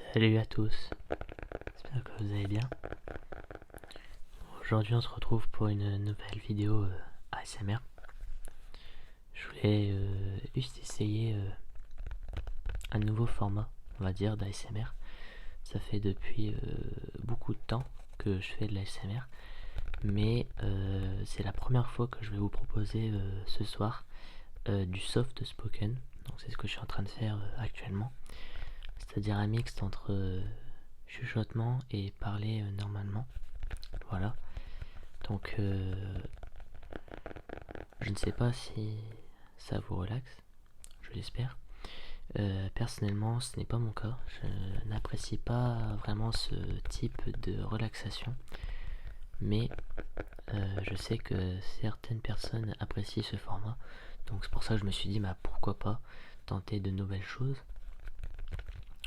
Salut à tous, j'espère que vous allez bien. Aujourd'hui on se retrouve pour une nouvelle vidéo ASMR. Je voulais juste essayer un nouveau format, on va dire, d'ASMR. Ça fait depuis beaucoup de temps que je fais de l'ASMR, mais c'est la première fois que je vais vous proposer ce soir du soft spoken. Donc c'est ce que je suis en train de faire actuellement, c'est-à-dire un mix entre chuchotement et parler normalement. Voilà. Donc je ne sais pas si ça vous relaxe, je l'espère. Personnellement, ce n'est pas mon cas. Je n'apprécie pas vraiment ce type de relaxation, mais je sais que certaines personnes apprécient ce format. Donc c'est pour ça que je me suis dit, bah, pourquoi pas tenter de nouvelles choses.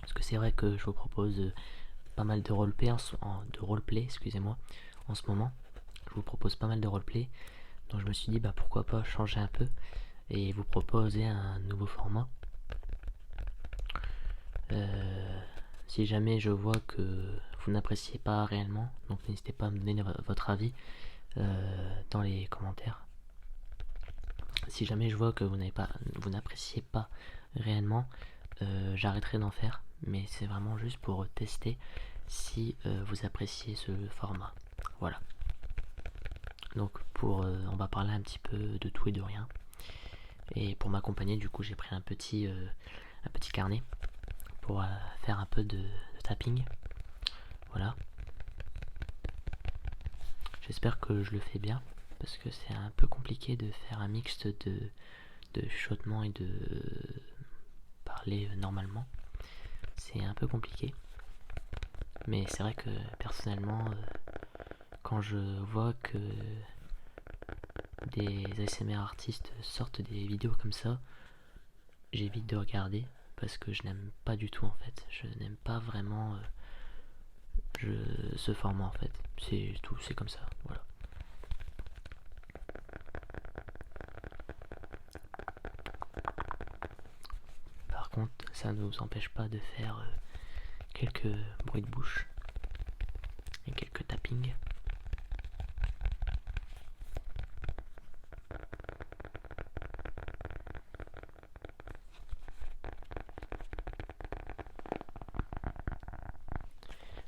Parce que c'est vrai que je vous propose pas mal de roleplay, excusez-moi, en ce moment. Je vous propose pas mal de roleplay. Donc je me suis dit, bah, pourquoi pas changer un peu et vous proposer un nouveau format. Si jamais je vois que vous n'appréciez pas réellement, donc n'hésitez pas à me donner votre avis dans les commentaires. Si jamais je vois que vous n'appréciez pas réellement, j'arrêterai d'en faire, mais c'est vraiment juste pour tester si vous appréciez ce format. Voilà. Donc on va parler un petit peu de tout et de rien. Et pour m'accompagner, du coup, j'ai pris un petit carnet pour faire un peu de tapping. Voilà. J'espère que je le fais bien, parce que c'est un peu compliqué de faire un mixte de chuchotement et de parler normalement. C'est un peu compliqué. Mais c'est vrai que personnellement, quand je vois que des ASMR artistes sortent des vidéos comme ça, j'évite de regarder parce que je n'aime pas du tout en fait. Je n'aime pas vraiment ce format en fait. C'est tout, c'est comme ça, voilà. Par contre, ça ne nous empêche pas de faire quelques bruits de bouche et quelques tappings.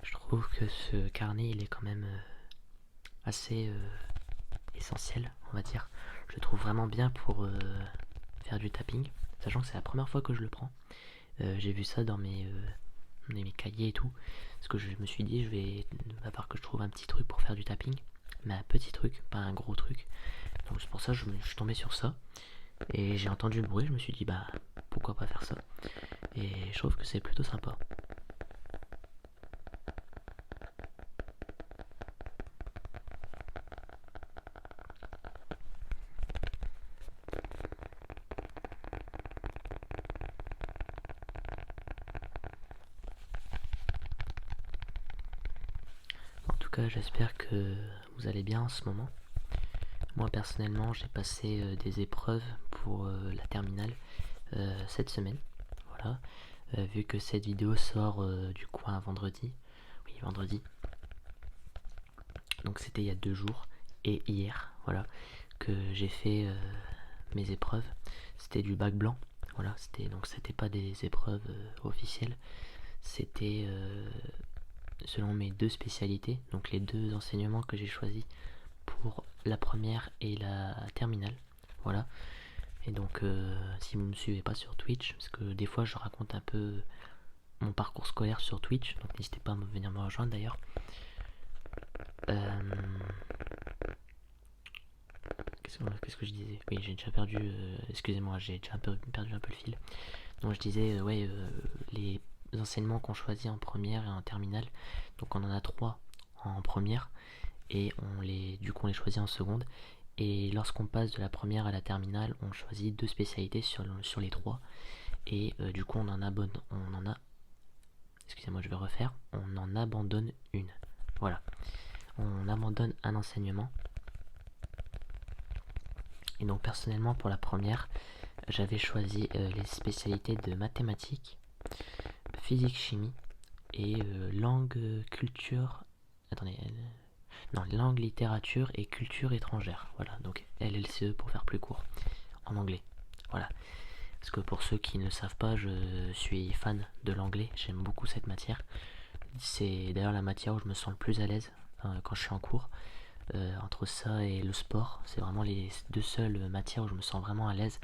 Je trouve que ce carnet il est quand même assez essentiel, on va dire. Je le trouve vraiment bien pour faire du tapping, sachant que c'est la première fois que je le prends. J'ai vu ça dans mes cahiers et tout, parce que je me suis dit, à part que je trouve un petit truc pour faire du tapping, mais un petit truc, pas un gros truc. Donc c'est pour ça que je suis tombé sur ça, et j'ai entendu le bruit, je me suis dit, bah pourquoi pas faire ça. Et je trouve que c'est plutôt sympa. En tout cas, j'espère que vous allez bien en ce moment. Moi personnellement, j'ai passé des épreuves pour la terminale cette semaine. Voilà. Vu que cette vidéo sort du coup un vendredi. Oui, vendredi. Donc c'était il y a 2 jours. Et hier, voilà, que j'ai fait mes épreuves. C'était du bac blanc. Voilà, c'était pas des épreuves officielles. C'était selon mes 2 spécialités, donc les 2 enseignements que j'ai choisis pour la première et la terminale. Voilà. Et donc si vous me suivez pas sur Twitch, parce que des fois je raconte un peu mon parcours scolaire sur Twitch, donc n'hésitez pas à venir me rejoindre d'ailleurs. Qu'est-ce que je disais? Oui, j'ai déjà perdu, excusez-moi, j'ai déjà perdu un peu le fil. Donc je disais, les enseignements qu'on choisit en première et en terminale, donc on en a 3 en première, et du coup on les choisit en seconde. Et lorsqu'on passe de la première à la terminale, on choisit 2 spécialités sur les 3. Et du coup excusez-moi, je vais refaire, on en abandonne une. Voilà, on abandonne un enseignement. Et donc personnellement pour la première, j'avais choisi les spécialités de mathématiques, physique chimie et langue, culture... Attendez, non, langue, littérature et culture étrangère. Voilà, donc LLCE pour faire plus court, en anglais. Voilà. Parce que pour ceux qui ne savent pas, je suis fan de l'anglais, j'aime beaucoup cette matière. C'est d'ailleurs la matière où je me sens le plus à l'aise quand je suis en cours. Entre ça et le sport, c'est vraiment les deux seules matières où je me sens vraiment à l'aise.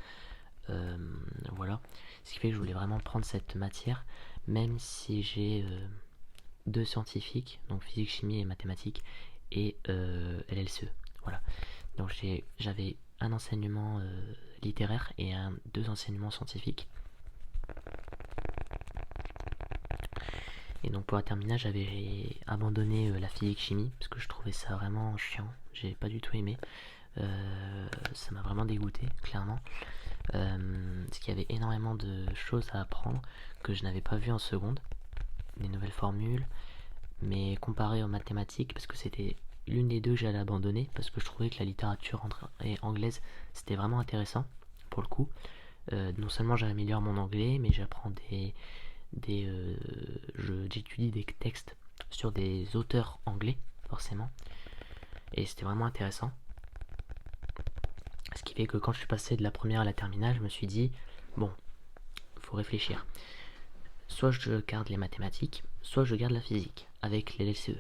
Voilà. Ce qui fait que je voulais vraiment prendre cette matière, même si j'ai deux scientifiques, donc physique, chimie et mathématiques, et LLCE. Voilà. Donc j'avais un enseignement littéraire et deux enseignements scientifiques. Et donc pour la terminale, j'avais abandonné la physique-chimie parce que je trouvais ça vraiment chiant. J'ai pas du tout aimé. Ça m'a vraiment dégoûté, clairement. Parce qu'il y avait énormément de choses à apprendre que je n'avais pas vu en seconde. Des nouvelles formules. Mais comparé aux mathématiques, parce que c'était l'une des deux que j'allais abandonner, parce que je trouvais que la littérature anglaise, c'était vraiment intéressant, pour le coup. Non seulement j'améliore mon anglais, mais j'apprends j'étudie des textes sur des auteurs anglais, forcément. Et c'était vraiment intéressant. Ce qui fait que quand je suis passé de la première à la terminale, je me suis dit, bon, faut réfléchir. Soit je garde les mathématiques, soit je garde la physique, avec les LCE.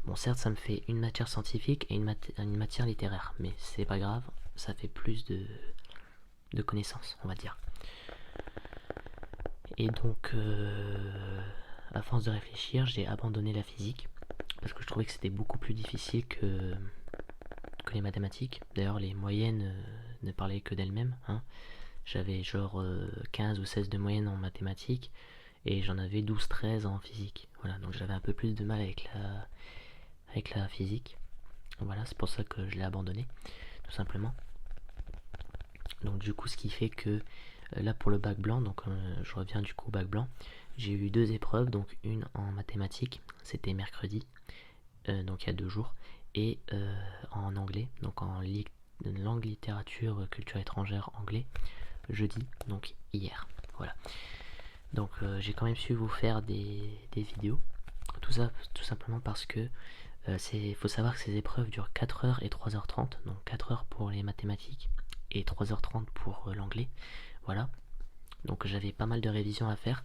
Bon, certes, ça me fait une matière scientifique et une matière littéraire, mais c'est pas grave, ça fait plus de connaissances, on va dire. Et donc, à force de réfléchir, j'ai abandonné la physique, parce que je trouvais que c'était beaucoup plus difficile que les mathématiques. D'ailleurs, les moyennes ne parlaient que d'elles-mêmes. Hein. J'avais genre 15 ou 16 de moyenne en mathématiques, et j'en avais 12-13 en physique. Voilà, donc j'avais un peu plus de mal avec la physique. Voilà, c'est pour ça que je l'ai abandonné, tout simplement. Donc du coup, ce qui fait que là pour le bac blanc, donc je reviens du coup au bac blanc, j'ai eu deux épreuves, donc une en mathématiques, c'était mercredi, donc il y a 2 jours, et en anglais, donc en langue, littérature, culture étrangère, anglais, jeudi, donc hier. Voilà. Donc j'ai quand même su vous faire des vidéos. Tout ça tout simplement parce que faut savoir que ces épreuves durent 4h et 3h30, donc 4h pour les mathématiques et 3h30 pour l'anglais. Voilà. Donc j'avais pas mal de révisions à faire.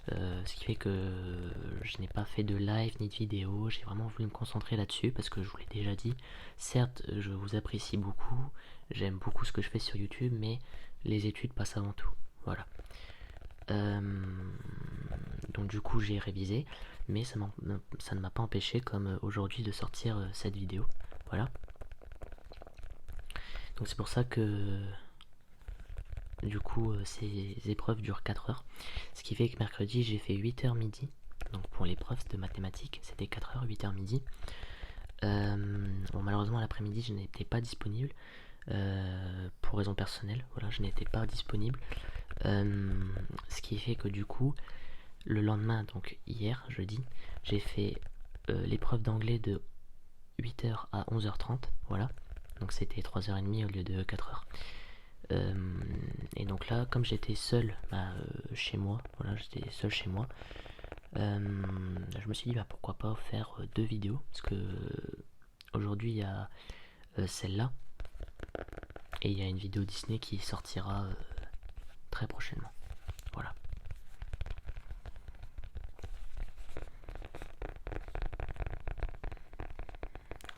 Ce qui fait que je n'ai pas fait de live ni de vidéo. J'ai vraiment voulu me concentrer là-dessus parce que je vous l'ai déjà dit. Certes, je vous apprécie beaucoup. J'aime beaucoup ce que je fais sur YouTube, mais les études passent avant tout. Voilà. Donc du coup j'ai révisé, mais ça ne m'a pas empêché comme aujourd'hui de sortir cette vidéo. Voilà. Donc c'est pour ça que du coup ces épreuves durent 4 heures. Ce qui fait que mercredi j'ai fait 8h midi. Donc pour l'épreuve de mathématiques c'était 4h, 8h midi. Bon, malheureusement l'après-midi je n'étais pas disponible. Pour raison personnelle, voilà, je n'étais pas disponible. Ce qui fait que du coup, le lendemain, donc hier, jeudi, j'ai fait l'épreuve d'anglais de 8h à 11h30, voilà. Donc c'était 3h30 au lieu de 4h. Et donc là, comme j'étais seul chez moi, voilà, j'étais seul chez moi, je me suis dit pourquoi pas faire 2 vidéos, parce que aujourd'hui il y a celle-là, et il y a une vidéo Disney qui sortira très prochainement. Voilà.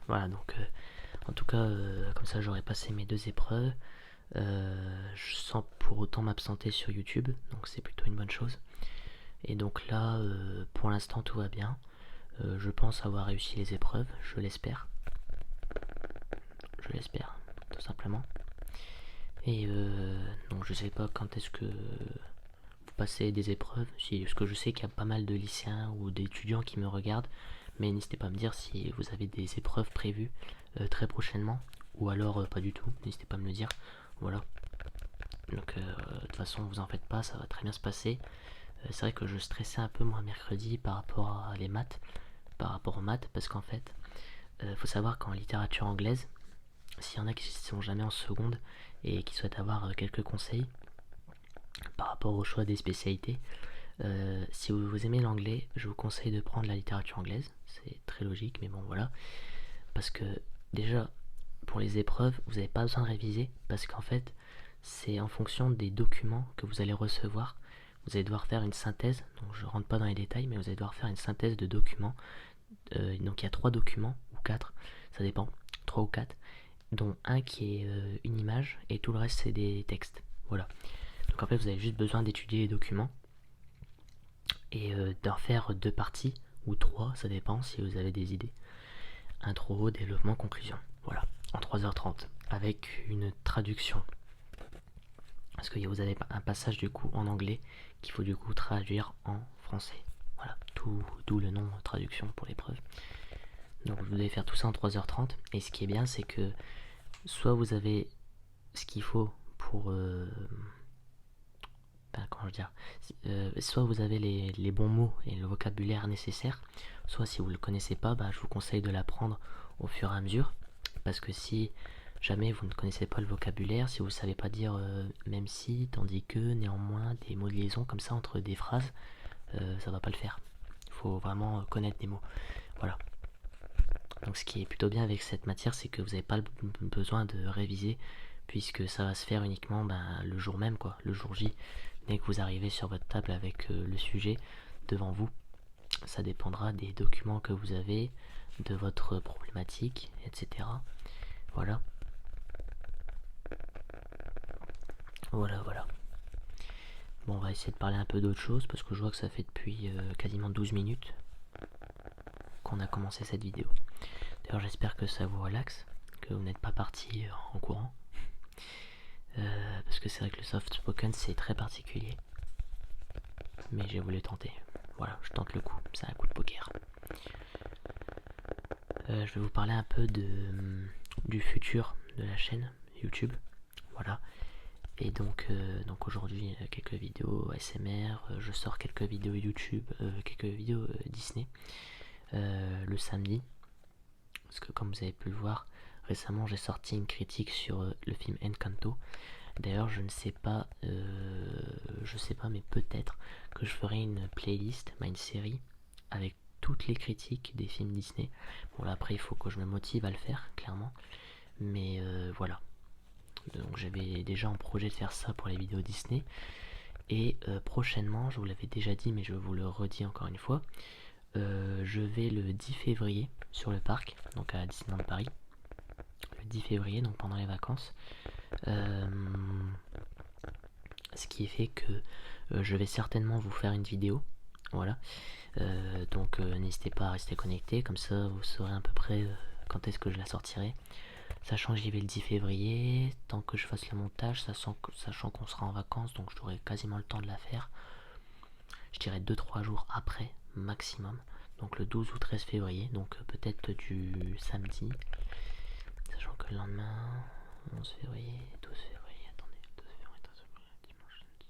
Voilà, donc en tout cas, comme ça j'aurai passé mes 2 épreuves. Sans pour autant m'absenter sur YouTube, donc c'est plutôt une bonne chose. Et donc là, pour l'instant tout va bien. Je pense avoir réussi les épreuves, je l'espère. Je l'espère, tout simplement. Et donc je sais pas quand est-ce que vous passez des épreuves, parce que je sais qu'il y a pas mal de lycéens ou d'étudiants qui me regardent, mais n'hésitez pas à me dire si vous avez des épreuves prévues très prochainement, ou alors pas du tout, n'hésitez pas à me le dire. Voilà. Donc de toute façon vous en faites pas, ça va très bien se passer. C'est vrai que je stressais un peu moi mercredi par rapport à les maths, par rapport aux maths, parce qu'en fait, faut savoir qu'en littérature anglaise, s'il y en a qui ne sont jamais en seconde et qui souhaitent avoir quelques conseils par rapport au choix des spécialités, Si vous aimez l'anglais, je vous conseille de prendre la littérature anglaise. C'est très logique, mais bon voilà. Parce que déjà, pour les épreuves, vous n'avez pas besoin de réviser, parce qu'en fait, c'est en fonction des documents que vous allez recevoir. Vous allez devoir faire une synthèse, donc je rentre pas dans les détails, mais vous allez devoir faire une synthèse de documents. Donc il y a 3 documents, ou 4, ça dépend, 3 ou 4, dont un qui est une image, et tout le reste c'est des textes. Voilà. Donc en fait, vous avez juste besoin d'étudier les documents, et d'en faire 2 parties, ou 3, ça dépend si vous avez des idées. Intro, développement, conclusion. Voilà, en 3h30, avec une traduction. Parce que vous avez un passage du coup en anglais qu'il faut du coup traduire en français. Voilà, d'où le nom traduction pour l'épreuve. Donc vous devez faire tout ça en 3h30. Et ce qui est bien, c'est que soit vous avez ce qu'il faut pour... comment dire, soit vous avez les bons mots et le vocabulaire nécessaire, soit si vous ne le connaissez pas, je vous conseille de l'apprendre au fur et à mesure. Parce que si jamais vous ne connaissez pas le vocabulaire, si vous ne savez pas dire même si, tandis que, néanmoins, des mots de liaison comme ça entre des phrases, ça va pas le faire. Il faut vraiment connaître des mots. Voilà. Donc ce qui est plutôt bien avec cette matière, c'est que vous n'avez pas besoin de réviser, puisque ça va se faire uniquement le jour même, quoi, le jour J. Dès que vous arrivez sur votre table avec le sujet devant vous, ça dépendra des documents que vous avez, de votre problématique, etc. Voilà. Voilà. Bon, on va essayer de parler un peu d'autre chose, parce que je vois que ça fait depuis quasiment 12 minutes qu'on a commencé cette vidéo. D'ailleurs, j'espère que ça vous relaxe, que vous n'êtes pas parti en courant. Parce que c'est vrai que le soft spoken c'est très particulier. Mais j'ai voulu tenter. Voilà, je tente le coup, c'est un coup de poker. Je vais vous parler un peu du futur de la chaîne YouTube. Voilà. Et donc aujourd'hui, quelques vidéos ASMR, je sors quelques vidéos YouTube, quelques vidéos Disney le samedi. Parce que comme vous avez pu le voir, récemment j'ai sorti une critique sur le film Encanto. D'ailleurs, je sais pas, mais peut-être que je ferai une playlist, une série, avec toutes les critiques des films Disney. Bon là après il faut que je me motive à le faire, clairement. Mais voilà. Donc j'avais déjà en projet de faire ça pour les vidéos Disney. Et prochainement, je vous l'avais déjà dit, mais je vous le redis encore une fois, je vais le 10 février sur le parc, donc à Disneyland Paris. Le 10 février, donc pendant les vacances. Ce qui fait que je vais certainement vous faire une vidéo. Voilà. Donc n'hésitez pas à rester connecté, comme ça vous saurez à peu près quand est-ce que je la sortirai. Sachant que j'y vais le 10 février, tant que je fasse le montage, sachant qu'on sera en vacances, donc j'aurai quasiment le temps de la faire. Je dirais 2-3 jours après, maximum. Donc le 12 ou 13 février, donc peut-être du samedi. Sachant que le lendemain, 11 février, 12 février, attendez, 12 février, 13 février, dimanche, samedi.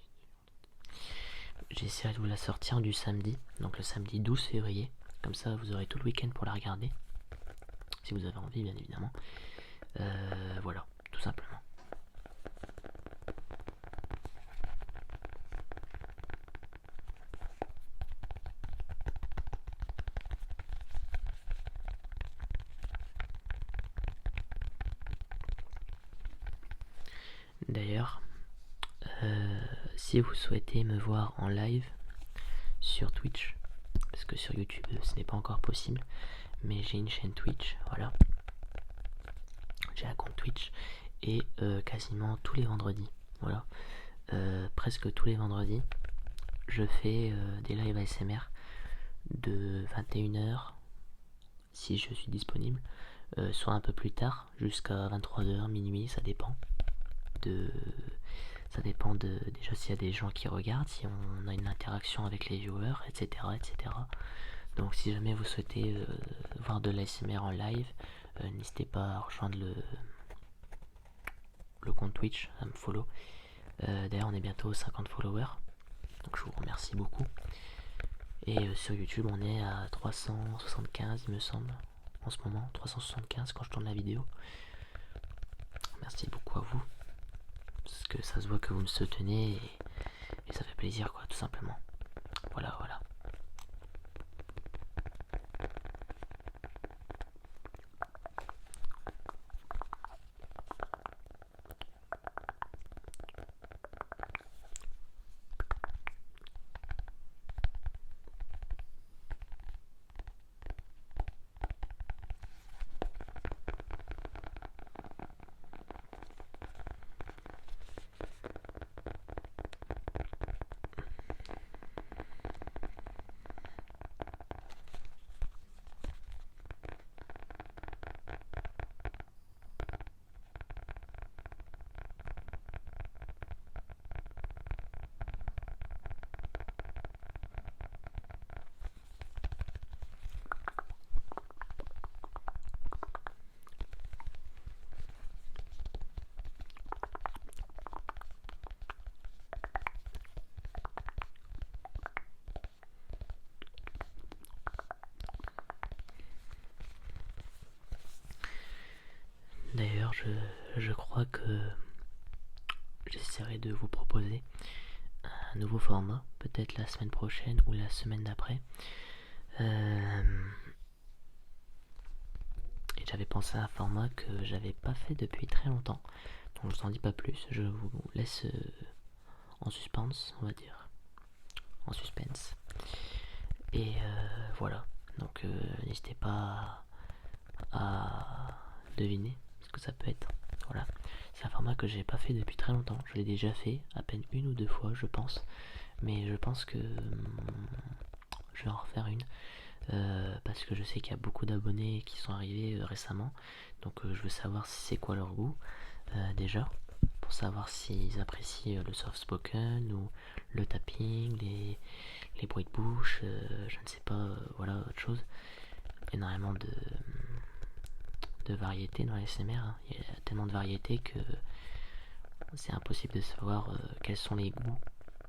J'essaierai de vous la sortir du samedi, donc le samedi 12 février. Comme ça, vous aurez tout le week-end pour la regarder. Si vous avez envie, bien évidemment. Voilà, tout simplement. D'ailleurs, si vous souhaitez me voir en live sur Twitch, parce que sur YouTube ce n'est pas encore possible, mais j'ai une chaîne Twitch, voilà. J'ai un compte Twitch et quasiment tous les vendredis, voilà, presque tous les vendredis, je fais des lives ASMR de 21h si je suis disponible, soit un peu plus tard, jusqu'à 23h, minuit, ça dépend déjà s'il y a des gens qui regardent, si on a une interaction avec les viewers, etc. Donc si jamais vous souhaitez voir de l'ASMR en live, n'hésitez pas à rejoindre le compte Twitch, à me follow. D'ailleurs on est bientôt aux 50 followers, donc je vous remercie beaucoup. Et sur YouTube on est à 375 il me semble, en ce moment, 375 quand je tourne la vidéo. Merci beaucoup à vous, parce que ça se voit que vous me soutenez et ça fait plaisir quoi, tout simplement. Voilà, voilà. D'ailleurs, je crois que j'essaierai de vous proposer un nouveau format, peut-être la semaine prochaine ou la semaine d'après. Et j'avais pensé à un format que j'avais pas fait depuis très longtemps. Donc je vous en dis pas plus, je vous laisse en suspense, on va dire. En suspense. Et voilà. Donc n'hésitez pas à deviner ce que ça peut être. Voilà. C'est un format que j'ai pas fait depuis très longtemps. Je l'ai déjà fait à peine une ou deux fois, je pense. Mais je pense que je vais en refaire une. Parce que je sais qu'il y a beaucoup d'abonnés qui sont arrivés récemment. Donc je veux savoir si c'est quoi leur goût déjà. Pour savoir s'ils apprécient le soft spoken ou le tapping, les bruits de bouche, je ne sais pas, voilà autre chose. Énormément de variétés dans les SMR. Hein. Il y a tellement de variétés que c'est impossible de savoir quels sont les goûts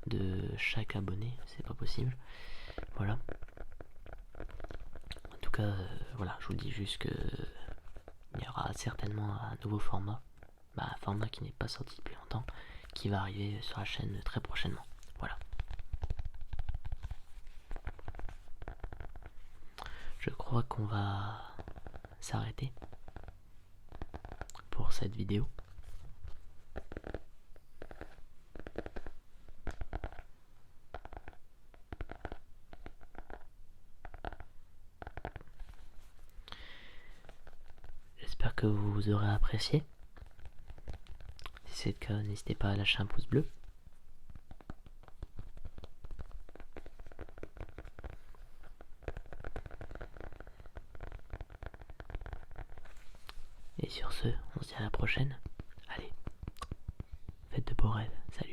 de chaque abonné. C'est pas possible. Voilà. En tout cas, voilà, je vous dis juste que il y aura certainement un nouveau format. Un format qui n'est pas sorti depuis longtemps, qui va arriver sur la chaîne très prochainement. Voilà. Je crois qu'on va s'arrêter pour cette vidéo. J'espère que vous aurez apprécié. Si c'est le cas, n'hésitez pas à lâcher un pouce bleu. Et sur ce, on se dit à la prochaine. Allez, faites de beaux rêves. Salut.